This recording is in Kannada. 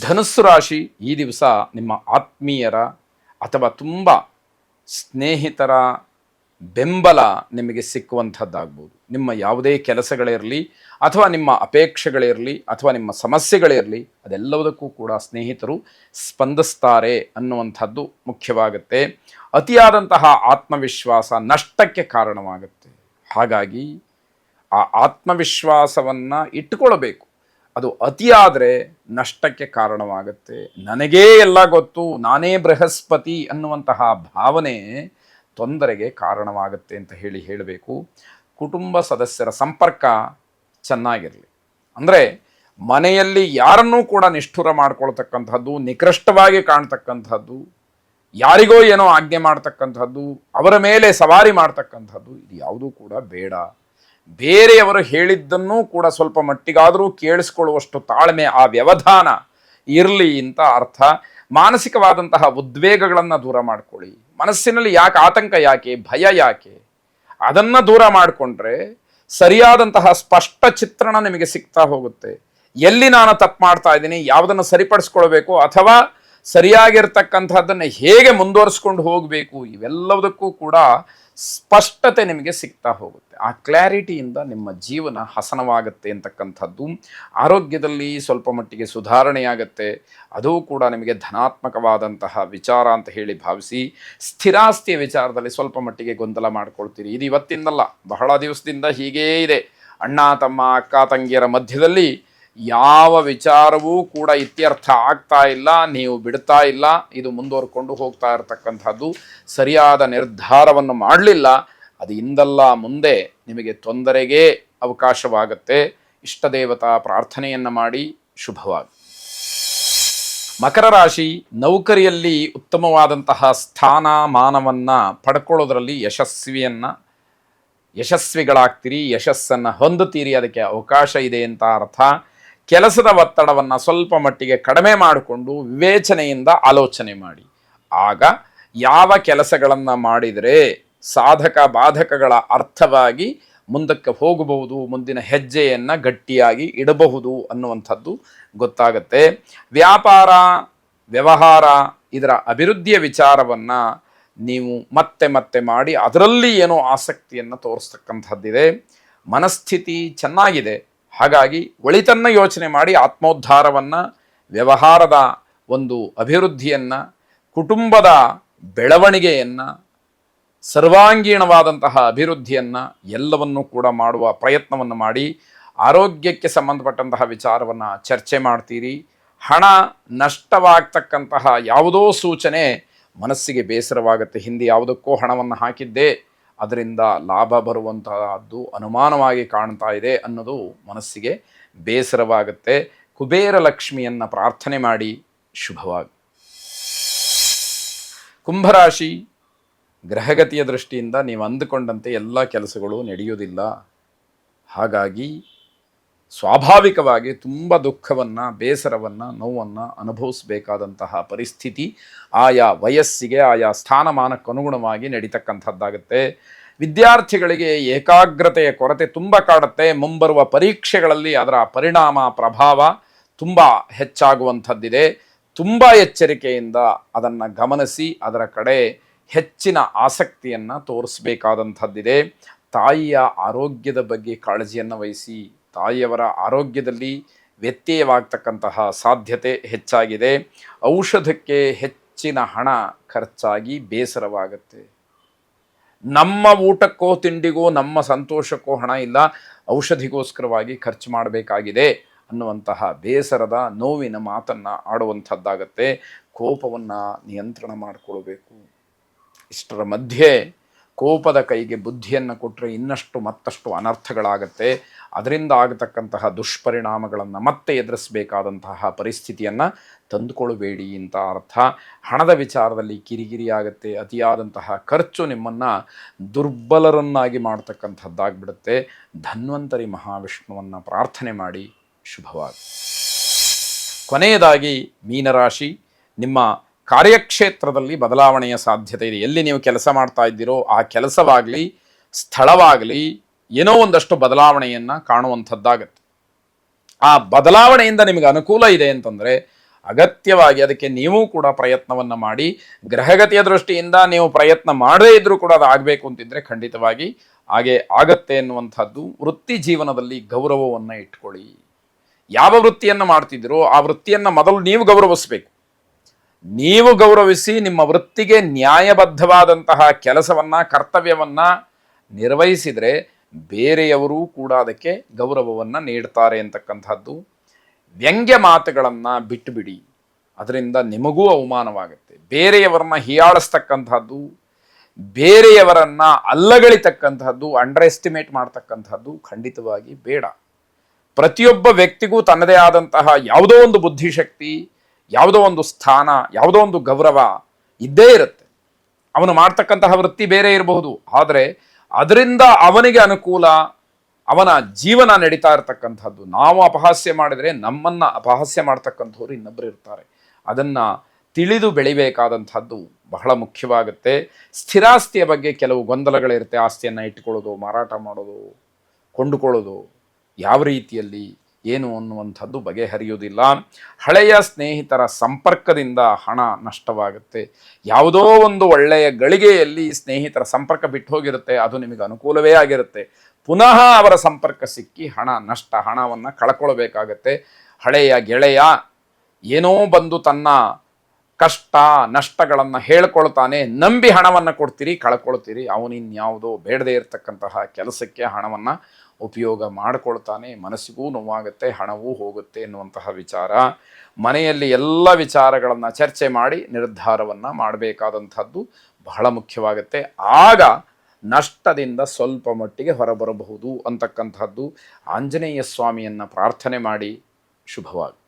ಧನುಸ್ಸು ರಾಶಿ ಈ ದಿವಸ ನಿಮ್ಮ ಆತ್ಮೀಯರ ಅಥವಾ ತುಂಬ ಸ್ನೇಹಿತರ ಬೆಂಬಲ ನಿಮಗೆ ಸಿಕ್ಕುವಂಥದ್ದಾಗ್ಬೋದು. ನಿಮ್ಮ ಯಾವುದೇ ಕೆಲಸಗಳಿರಲಿ ಅಥವಾ ನಿಮ್ಮ ಅಪೇಕ್ಷೆಗಳಿರಲಿ ಅಥವಾ ನಿಮ್ಮ ಸಮಸ್ಯೆಗಳಿರಲಿ, ಅದೆಲ್ಲದಕ್ಕೂ ಕೂಡ ಸ್ನೇಹಿತರು ಸ್ಪಂದಿಸ್ತಾರೆ ಅನ್ನುವಂಥದ್ದು ಮುಖ್ಯವಾಗುತ್ತೆ. ಅತಿಯಾದಂತಹ ಆತ್ಮವಿಶ್ವಾಸ ನಷ್ಟಕ್ಕೆ ಕಾರಣವಾಗುತ್ತೆ. ಹಾಗಾಗಿ ಆ ಆತ್ಮವಿಶ್ವಾಸವನ್ನು ಇಟ್ಟುಕೊಳ್ಬೇಕು. ಅದು ಅತಿಯಾದರೆ ನಷ್ಟಕ್ಕೆ ಕಾರಣವಾಗುತ್ತೆ. ನನಗೇ ಎಲ್ಲ ಗೊತ್ತು, ನಾನೇ ಬೃಹಸ್ಪತಿ ಅನ್ನುವಂತಹ ಭಾವನೆ ತೊಂದರೆಗೆ ಕಾರಣವಾಗುತ್ತೆ ಅಂತ ಹೇಳಬೇಕು. ಕುಟುಂಬ ಸದಸ್ಯರ ಸಂಪರ್ಕ ಚೆನ್ನಾಗಿರಲಿ. ಅಂದರೆ ಮನೆಯಲ್ಲಿ ಯಾರನ್ನೂ ಕೂಡ ನಿಷ್ಠುರ ಮಾಡ್ಕೊಳ್ತಕ್ಕಂಥದ್ದು, ನಿಕೃಷ್ಟವಾಗಿ ಕಾಣ್ತಕ್ಕಂಥದ್ದು, ಯಾರಿಗೋ ಏನೋ ಆಜ್ಞೆ ಮಾಡ್ತಕ್ಕಂಥದ್ದು, ಅವರ ಮೇಲೆ ಸವಾರಿ ಮಾಡ್ತಕ್ಕಂಥದ್ದು, ಇದು ಯಾವುದೂ ಕೂಡ ಬೇಡ. ಬೇರೆಯವರು ಹೇಳಿದ್ದನ್ನೂ ಕೂಡ ಸ್ವಲ್ಪ ಮಟ್ಟಿಗಾದರೂ ಕೇಳಿಸ್ಕೊಳ್ಳುವಷ್ಟು ತಾಳ್ಮೆ, ಆ ವ್ಯವಧಾನ ಇರಲಿ ಅಂತ ಅರ್ಥ. ಮಾನಸಿಕವಾದಂತಹ ಉದ್ವೇಗಗಳನ್ನು ದೂರ ಮಾಡ್ಕೊಳ್ಳಿ. ಮನಸ್ಸಿನಲ್ಲಿ ಯಾಕೆ ಆತಂಕ, ಯಾಕೆ ಭಯ, ಯಾಕೆ ಅದನ್ನು ದೂರ ಮಾಡಿಕೊಂಡ್ರೆ ಸರಿಯಾದಂತಹ ಸ್ಪಷ್ಟ ಚಿತ್ರಣ ನಿಮಗೆ ಸಿಗ್ತಾ ಹೋಗುತ್ತೆ. ಎಲ್ಲಿ ನಾನು ತಪ್ಪು ಮಾಡ್ತಾ ಇದ್ದೀನಿ, ಯಾವುದನ್ನು ಸರಿಪಡಿಸ್ಕೊಳ್ಬೇಕು ಅಥವಾ ಸರಿಯಾಗಿರ್ತಕ್ಕಂಥದ್ದನ್ನು ಹೇಗೆ ಮುಂದುವರಿಸ್ಕೊಂಡು ಹೋಗಬೇಕು, ಇವೆಲ್ಲದಕ್ಕೂ ಕೂಡ ಸ್ಪಷ್ಟತೆ ನಿಮಗೆ ಸಿಗ್ತಾ ಹೋಗುತ್ತೆ. ಆ ಕ್ಲಾರಿಟಿಯಿಂದ ನಿಮ್ಮ ಜೀವನ ಹಸನವಾಗುತ್ತೆ ಅಂತಕ್ಕಂಥದ್ದು. ಆರೋಗ್ಯದಲ್ಲಿ ಸ್ವಲ್ಪ ಮಟ್ಟಿಗೆ ಸುಧಾರಣೆಯಾಗುತ್ತೆ. ಅದು ಕೂಡ ನಿಮಗೆ ಧನಾತ್ಮಕವಾದಂತಹ ವಿಚಾರ ಅಂತ ಹೇಳಿ ಭಾವಿಸಿ. ಸ್ಥಿರಾಸ್ತಿಯ ವಿಚಾರದಲ್ಲಿ ಸ್ವಲ್ಪ ಮಟ್ಟಿಗೆ ಗೊಂದಲ ಮಾಡ್ಕೊಳ್ತೀರಿ. ಇದು ಇವತ್ತಿಂದಲ್ಲ, ಬಹಳ ದಿವಸದಿಂದ ಹೀಗೇ ಇದೆ. ಅಣ್ಣ ತಮ್ಮ ಅಕ್ಕ ತಂಗಿಯರ ಮಧ್ಯದಲ್ಲಿ ಯಾವ ವಿಚಾರವೂ ಕೂಡ ಇತ್ಯರ್ಥ ಆಗ್ತಾ ಇಲ್ಲ, ನೀವು ಬಿಡ್ತಾ ಇಲ್ಲ, ಇದು ಮುಂದುವರ್ಕೊಂಡು ಹೋಗ್ತಾ ಇರತಕ್ಕಂಥದ್ದು. ಸರಿಯಾದ ನಿರ್ಧಾರವನ್ನು ಮಾಡಲಿಲ್ಲ, ಅದು ಇಂದಲ್ಲ ಮುಂದೆ ನಿಮಗೆ ತೊಂದರೆಗೆ ಅವಕಾಶವಾಗುತ್ತೆ. ಇಷ್ಟದೇವತಾ ಪ್ರಾರ್ಥನೆಯನ್ನು ಮಾಡಿ. ಶುಭವಾಗಿ. ಮಕರ ರಾಶಿ, ನೌಕರಿಯಲ್ಲಿ ಉತ್ತಮವಾದಂತಹ ಸ್ಥಾನಮಾನವನ್ನು ಪಡ್ಕೊಳ್ಳೋದ್ರಲ್ಲಿ ಯಶಸ್ವಿಗಳಾಗ್ತೀರಿ, ಯಶಸ್ಸನ್ನು ಹೊಂದುತ್ತೀರಿ, ಅದಕ್ಕೆ ಅವಕಾಶ ಇದೆ ಅಂತ ಅರ್ಥ. ಕೆಲಸದ ಒತ್ತಡವನ್ನು ಸ್ವಲ್ಪ ಮಟ್ಟಿಗೆ ಕಡಿಮೆ ಮಾಡಿಕೊಂಡು ವಿವೇಚನೆಯಿಂದ ಆಲೋಚನೆ ಮಾಡಿ. ಆಗ ಯಾವ ಕೆಲಸಗಳನ್ನು ಮಾಡಿದರೆ ಸಾಧಕ ಬಾಧಕಗಳ ಅರ್ಥವಾಗಿ ಮುಂದಕ್ಕೆ ಹೋಗಬಹುದು, ಮುಂದಿನ ಹೆಜ್ಜೆಯನ್ನು ಗಟ್ಟಿಯಾಗಿ ಇಡಬಹುದು ಅನ್ನುವಂಥದ್ದು ಗೊತ್ತಾಗುತ್ತೆ. ವ್ಯಾಪಾರ ವ್ಯವಹಾರ ಇದರ ಅಭಿವೃದ್ಧಿಯ ವಿಚಾರವನ್ನು ನೀವು ಮತ್ತೆ ಮತ್ತೆ ಮಾಡಿ ಅದರಲ್ಲಿ ಏನೋ ಆಸಕ್ತಿಯನ್ನು ತೋರಿಸ್ತಕ್ಕಂಥದ್ದಿದೆ. ಮನಸ್ಥಿತಿ ಚೆನ್ನಾಗಿದೆ. ಹಾಗಾಗಿ ಒಳಿತನ್ನು ಯೋಚನೆ ಮಾಡಿ ಆತ್ಮೋದ್ಧಾರವನ್ನು, ವ್ಯವಹಾರದ ಒಂದು ಅಭಿವೃದ್ಧಿಯನ್ನು, ಕುಟುಂಬದ ಬೆಳವಣಿಗೆಯನ್ನು, ಸರ್ವಾಂಗೀಣವಾದಂತಹ ಅಭಿವೃದ್ಧಿಯನ್ನು ಎಲ್ಲವನ್ನೂ ಕೂಡ ಮಾಡುವ ಪ್ರಯತ್ನವನ್ನು ಮಾಡಿ. ಆರೋಗ್ಯಕ್ಕೆ ಸಂಬಂಧಪಟ್ಟಂತಹ ವಿಚಾರವನ್ನು ಚರ್ಚೆ ಮಾಡ್ತೀರಿ. ಹಣ ನಷ್ಟವಾಗ್ತಕ್ಕಂತಹ ಯಾವುದೋ ಸೂಚನೆ ಮನಸ್ಸಿಗೆ ಬೇಸರವಾಗುತ್ತೆ. ಹಿಂದೆ ಯಾವುದಕ್ಕೋ ಹಣವನ್ನು ಹಾಕಿದ್ದೆ, ಅದರಿಂದ ಲಾಭ ಬರುವಂತಹದ್ದು ಅನುಮಾನವಾಗಿ ಕಾಣ್ತಾ ಇದೆ ಅನ್ನೋದು ಮನಸ್ಸಿಗೆ ಬೇಸರವಾಗುತ್ತೆ. ಕುಬೇರ ಲಕ್ಷ್ಮಿಯನ್ನು ಪ್ರಾರ್ಥನೆ ಮಾಡಿ. ಶುಭವಾಗಿ. ಕುಂಭರಾಶಿ, ಗ್ರಹಗತಿಯ ದೃಷ್ಟಿಯಿಂದ ನೀವು ಅಂದುಕೊಂಡಂತೆ ಎಲ್ಲ ಕೆಲಸಗಳು ನಡೆಯುವುದಿಲ್ಲ. ಹಾಗಾಗಿ ಸ್ವಾಭಾವಿಕವಾಗಿ ತುಂಬ ದುಃಖವನ್ನು, ಬೇಸರವನ್ನು, ನೋವನ್ನು ಅನುಭವಿಸಬೇಕಾದಂತಹ ಪರಿಸ್ಥಿತಿ ಆಯಾ ವಯಸ್ಸಿಗೆ, ಆಯಾ ಸ್ಥಾನಮಾನಕ್ಕನುಗುಣವಾಗಿ ನಡೀತಕ್ಕಂಥದ್ದಾಗುತ್ತೆ. ವಿದ್ಯಾರ್ಥಿಗಳಿಗೆ ಏಕಾಗ್ರತೆಯ ಕೊರತೆ ತುಂಬ ಕಾಡುತ್ತೆ. ಮುಂಬರುವ ಪರೀಕ್ಷೆಗಳಲ್ಲಿ ಅದರ ಪರಿಣಾಮ, ಪ್ರಭಾವ ತುಂಬ ಹೆಚ್ಚಾಗುವಂಥದ್ದಿದೆ. ತುಂಬ ಎಚ್ಚರಿಕೆಯಿಂದ ಅದನ್ನು ಗಮನಿಸಿ ಅದರ ಕಡೆ ಹೆಚ್ಚಿನ ಆಸಕ್ತಿಯನ್ನು ತೋರಿಸಬೇಕಾದಂಥದ್ದಿದೆ. ತಾಯಿಯ ಆರೋಗ್ಯದ ಬಗ್ಗೆ ಕಾಳಜಿಯನ್ನು ವಹಿಸಿ. ತಾಯಿಯವರ ಆರೋಗ್ಯದಲ್ಲಿ ವ್ಯತ್ಯಯವಾಗ್ತಕ್ಕಂತಹ ಸಾಧ್ಯತೆ ಹೆಚ್ಚಾಗಿದೆ. ಔಷಧಕ್ಕೆ ಹೆಚ್ಚಿನ ಹಣ ಖರ್ಚಾಗಿ ಬೇಸರವಾಗುತ್ತೆ. ನಮ್ಮ ಊಟಕ್ಕೋ ತಿಂಡಿಗೋ ನಮ್ಮ ಸಂತೋಷಕ್ಕೋ ಹಣ ಇಲ್ಲ, ಔಷಧಿಗೋಸ್ಕರವಾಗಿ ಖರ್ಚು ಮಾಡಬೇಕಾಗಿದೆ ಅನ್ನುವಂತಹ ಬೇಸರದ, ನೋವಿನ ಮಾತನ್ನು ಆಡುವಂಥದ್ದಾಗತ್ತೆ. ಕೋಪವನ್ನು ನಿಯಂತ್ರಣ ಮಾಡಿಕೊಳ್ಬೇಕು. ಇಷ್ಟರ ಮಧ್ಯೆ ಕೋಪದ ಕೈಗೆ ಬುದ್ಧಿಯನ್ನು ಕೊಟ್ಟರೆ ಇನ್ನಷ್ಟು ಮತ್ತಷ್ಟು ಅನರ್ಥಗಳಾಗತ್ತೆ. ಅದರಿಂದ ಆಗತಕ್ಕಂತಹ ದುಷ್ಪರಿಣಾಮಗಳನ್ನು ಮತ್ತೆ ಎದುರಿಸಬೇಕಾದಂತಹ ಪರಿಸ್ಥಿತಿಯನ್ನು ತಂದುಕೊಳ್ಳಬೇಡಿ ಅಂತ ಅರ್ಥ. ಹಣದ ವಿಚಾರದಲ್ಲಿ ಕಿರಿಕಿರಿ ಆಗುತ್ತೆ. ಅತಿಯಾದಂತಹ ಖರ್ಚು ನಿಮ್ಮನ್ನು ದುರ್ಬಲರನ್ನಾಗಿ ಮಾಡ್ತಕ್ಕಂಥದ್ದಾಗ್ಬಿಡುತ್ತೆ. ಧನ್ವಂತರಿ ಮಹಾವಿಷ್ಣುವನ್ನು ಪ್ರಾರ್ಥನೆ ಮಾಡಿ. ಶುಭವಾಗಿ. ಕೊನೆಯದಾಗಿ ಮೀನರಾಶಿ, ನಿಮ್ಮ ಕಾರ್ಯಕ್ಷೇತ್ರದಲ್ಲಿ ಬದಲಾವಣೆಯ ಸಾಧ್ಯತೆ ಇದೆ. ಎಲ್ಲಿ ನೀವು ಕೆಲಸ ಮಾಡ್ತಾ ಇದ್ದೀರೋ ಆ ಕೆಲಸವಾಗಲಿ, ಸ್ಥಳವಾಗಲಿ ಏನೋ ಒಂದಷ್ಟು ಬದಲಾವಣೆಯನ್ನು ಕಾಣುವಂಥದ್ದಾಗತ್ತೆ. ಆ ಬದಲಾವಣೆಯಿಂದ ನಿಮಗೆ ಅನುಕೂಲ ಇದೆ ಅಂತಂದರೆ ಅಗತ್ಯವಾಗಿ ಅದಕ್ಕೆ ನೀವು ಕೂಡ ಪ್ರಯತ್ನವನ್ನು ಮಾಡಿ. ಗ್ರಹಗತಿಯ ದೃಷ್ಟಿಯಿಂದ ನೀವು ಪ್ರಯತ್ನ ಮಾಡದೇ ಇದ್ರೂ ಕೂಡ ಅದು ಆಗಬೇಕು ಅಂತಿದ್ರೆ ಖಂಡಿತವಾಗಿ ಹಾಗೆ ಆಗತ್ತೆ ಎನ್ನುವಂಥದ್ದು. ವೃತ್ತಿ ಜೀವನದಲ್ಲಿ ಗೌರವವನ್ನು ಇಟ್ಕೊಳ್ಳಿ. ಯಾವ ವೃತ್ತಿಯನ್ನು ಮಾಡ್ತಿದ್ದೀರೋ ಆ ವೃತ್ತಿಯನ್ನು ಮೊದಲು ನೀವು ಗೌರವಿಸಬೇಕು. ನೀವು ಗೌರವಿಸಿ ನಿಮ್ಮ ವೃತ್ತಿಗೆ ನ್ಯಾಯಬದ್ಧವಾದಂತಹ ಕೆಲಸವನ್ನು, ಕರ್ತವ್ಯವನ್ನು ನಿರ್ವಹಿಸಿದರೆ ಬೇರೆಯವರೂ ಕೂಡ ಅದಕ್ಕೆ ಗೌರವವನ್ನು ನೀಡ್ತಾರೆ ಅಂತಕ್ಕಂಥದ್ದು. ವ್ಯಂಗ್ಯ ಮಾತುಗಳನ್ನು ಬಿಟ್ಟುಬಿಡಿ, ಅದರಿಂದ ನಿಮಗೂ ಅವಮಾನವಾಗುತ್ತೆ. ಬೇರೆಯವರನ್ನ ಹೀಯಾಳಿಸ್ತಕ್ಕಂಥದ್ದು, ಬೇರೆಯವರನ್ನ ಅಲ್ಲಗಳಿತಕ್ಕಂಥದ್ದು, ಅಂಡರ್ ಎಸ್ಟಿಮೇಟ್ ಮಾಡ್ತಕ್ಕಂಥದ್ದು ಖಂಡಿತವಾಗಿ ಬೇಡ. ಪ್ರತಿಯೊಬ್ಬ ವ್ಯಕ್ತಿಗೂ ತನ್ನದೇ ಆದಂತಹ ಯಾವುದೋ ಒಂದು ಬುದ್ಧಿಶಕ್ತಿ, ಯಾವುದೋ ಒಂದು ಸ್ಥಾನ, ಯಾವುದೋ ಒಂದು ಗೌರವ ಇದ್ದೇ ಇರುತ್ತೆ. ಅವನು ಮಾಡ್ತಕ್ಕಂತಹ ವೃತ್ತಿ ಬೇರೆ ಇರಬಹುದು, ಆದರೆ ಅದರಿಂದ ಅವನಿಗೆ ಅನುಕೂಲ, ಅವನ ಜೀವನ ನಡೀತಾ ಇರತಕ್ಕಂಥದ್ದು. ನಾವು ಅಪಹಾಸ್ಯ ಮಾಡಿದರೆ ನಮ್ಮನ್ನು ಅಪಹಾಸ್ಯ ಮಾಡ್ತಕ್ಕಂಥವ್ರು ಇನ್ನೊಬ್ಬರು ಇರ್ತಾರೆ. ಅದನ್ನು ತಿಳಿದು ಬೆಳಿಬೇಕಾದಂಥದ್ದು ಬಹಳ ಮುಖ್ಯವಾಗುತ್ತೆ. ಸ್ಥಿರಾಸ್ತಿಯ ಬಗ್ಗೆ ಕೆಲವು ಗೊಂದಲಗಳಿರುತ್ತೆ. ಆಸ್ತಿಯನ್ನು ಇಟ್ಟುಕೊಳ್ಳೋದು, ಮಾರಾಟ ಮಾಡೋದು, ಕೊಂಡುಕೊಳ್ಳೋದು, ಯಾವ ರೀತಿಯಲ್ಲಿ ಏನು ಅನ್ನುವಂಥದ್ದು ಬಗೆಹರಿಯುವುದಿಲ್ಲ. ಹಳೆಯ ಸ್ನೇಹಿತರ ಸಂಪರ್ಕದಿಂದ ಹಣ ನಷ್ಟವಾಗುತ್ತೆ. ಯಾವುದೋ ಒಂದು ಒಳ್ಳೆಯ ಗಳಿಗೆಯಲ್ಲಿ ಸ್ನೇಹಿತರ ಸಂಪರ್ಕ ಬಿಟ್ಟು ಹೋಗಿರುತ್ತೆ, ಅದು ನಿಮಗೆ ಅನುಕೂಲವೇ ಆಗಿರುತ್ತೆ. ಪುನಃ ಅವರ ಸಂಪರ್ಕ ಸಿಕ್ಕಿ ಹಣ ನಷ್ಟ, ಹಣವನ್ನು ಕಳ್ಕೊಳ್ಬೇಕಾಗತ್ತೆ. ಹಳೆಯ ಗೆಳೆಯ ಏನೋ ಬಂದು ತನ್ನ ಕಷ್ಟ ನಷ್ಟಗಳನ್ನು ಹೇಳ್ಕೊಳ್ತಾನೆ, ನಂಬಿ ಹಣವನ್ನು ಕೊಡ್ತೀರಿ, ಕಳ್ಕೊಳ್ತೀರಿ. ಅವನಿನ್ಯಾವುದೋ ಬೇಡದೇ ಇರತಕ್ಕಂತಹ ಕೆಲಸಕ್ಕೆ ಹಣವನ್ನು ಉಪಯೋಗ ಮಾಡಿಕೊಳ್ತಾನೆ. ಮನಸ್ಸಿಗೂ ನೋವಾಗುತ್ತೆ, ಹಣವೂ ಹೋಗುತ್ತೆ ಎನ್ನುವಂತಹ ವಿಚಾರ. ಮನೆಯಲ್ಲಿ ಎಲ್ಲ ವಿಚಾರಗಳನ್ನು ಚರ್ಚೆ ಮಾಡಿ ನಿರ್ಧಾರವನ್ನು ಮಾಡಬೇಕಾದಂಥದ್ದು ಬಹಳ ಮುಖ್ಯವಾಗುತ್ತೆ. ಆಗ ನಷ್ಟದಿಂದ ಸ್ವಲ್ಪ ಮಟ್ಟಿಗೆ ಹೊರಬರಬಹುದು ಅಂತಕ್ಕಂಥದ್ದು. ಆಂಜನೇಯ ಸ್ವಾಮಿಯನ್ನು ಪ್ರಾರ್ಥನೆ ಮಾಡಿ. ಶುಭವಾಗಿ.